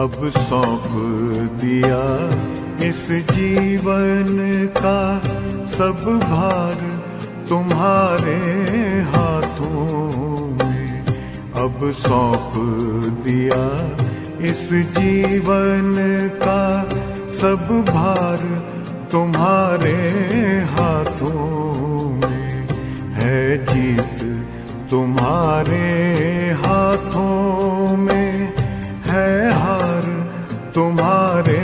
अब सौंप दिया इस जीवन का सब भार तुम्हारे हाथों में। अब सौंप दिया इस जीवन का सब भार तुम्हारे हाथों में। है जीत तुम्हारे हाथों में, है हार तुम्हारे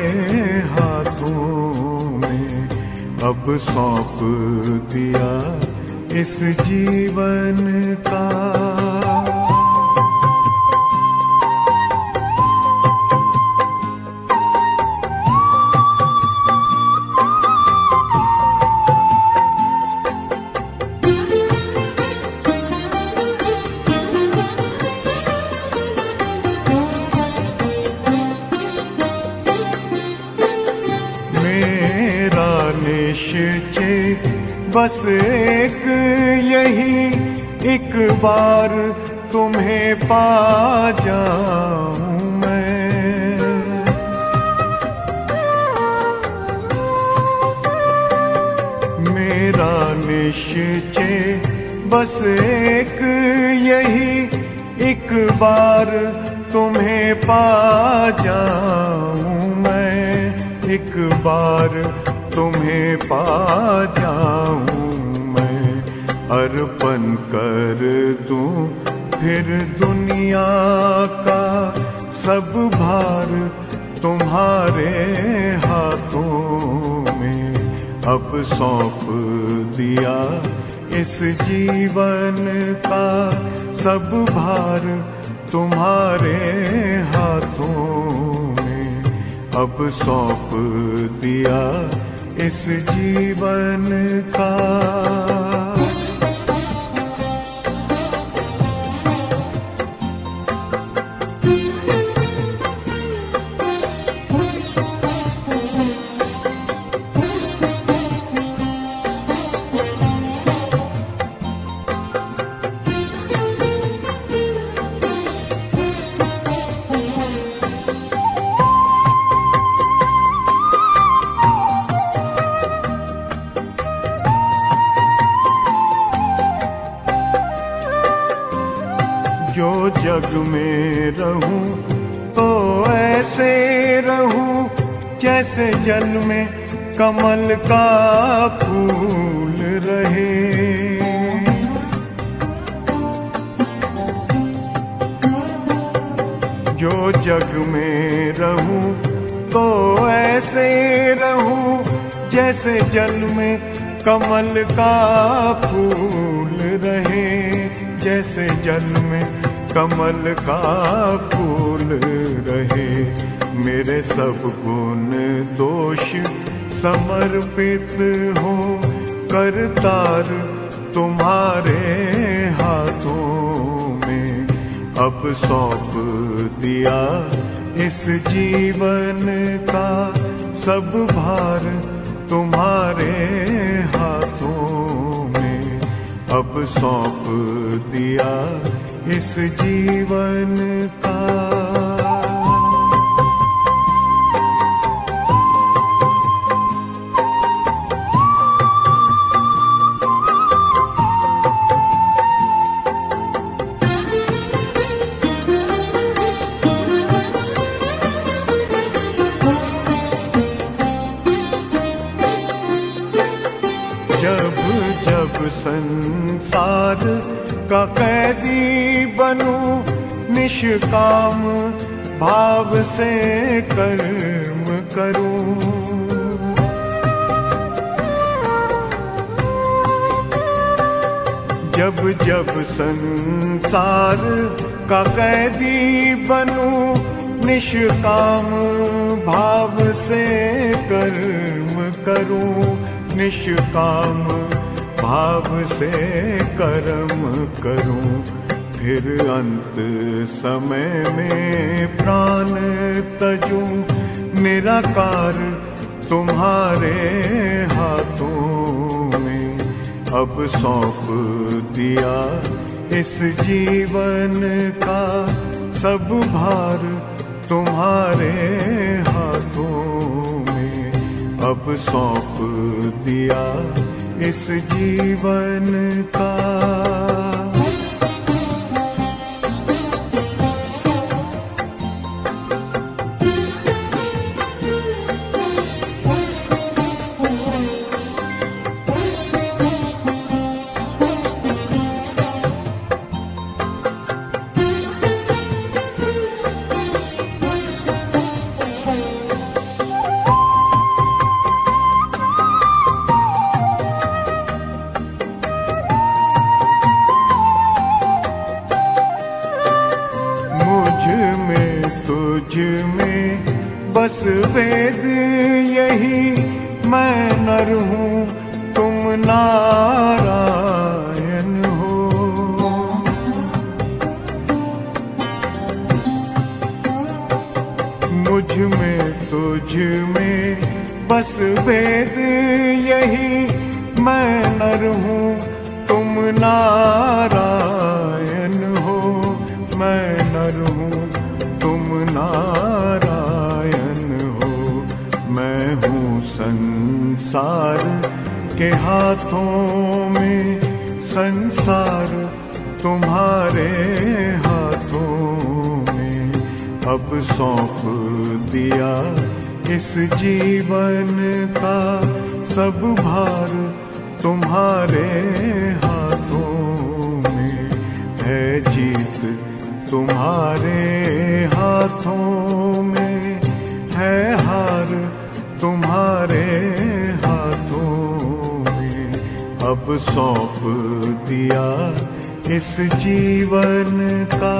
हाथों में। अब सौंप दिया इस जीवन का। निश्चय बस एक यही, एक बार तुम्हें पा जाऊं मैं। मेरा निश्चय बस एक यही, एक बार तुम्हें पा जाऊं मैं। एक बार तुम्हें पा जाऊं मैं। अर्पण कर दूं फिर दुनिया का सब भार तुम्हारे हाथों में। अब सौंप दिया इस जीवन का सब भार तुम्हारे हाथों में। अब सौंप दिया इस जीवन का। जो जग में रहूं तो ऐसे रहूं जैसे जल में कमल का फूल रहे। जो जग में रहूं तो ऐसे रहूं जैसे जल में कमल का फूल रहे। जैसे जल में कमल का फूल रहे। मेरे सब गुण दोष समर्पित हो करतार तुम्हारे हाथों में। अब सौंप दिया इस जीवन का सब भार तुम्हारे हाथों में। अब सौंप दिया इस जीवन का। जब जब संसार का कैदी बनूं निष्काम भाव से कर्म करूं। जब जब संसार का कैदी बनूं, निष्काम भाव से कर्म करूं, निष्काम भाव से कर्म करूं, फिर अंत समय में प्राण तजूं, निराकार तुम्हारे हाथों में अब सौंप दिया इस जीवन का सब भार तुम्हारे हाथों में, अब सौंप दिया इस जीवन का। तुझ में बस वेद यही, मैं नर हूँ तुम नारायण हो। मुझ में तुझ में बस वेद यही, मैं नर हूँ तुम नारायण हो, मैं नर हूँ तुम नारायण हो। मैं हूँ संसार के हाथों में, संसार तुम्हारे हाथों में, अब सौंप दिया इस जीवन का सब भार तुम्हारे हाथों में, है जीत तुम्हारे हाथों में, है हार तुम्हारे हाथों में, अब सौंप दिया इस जीवन का।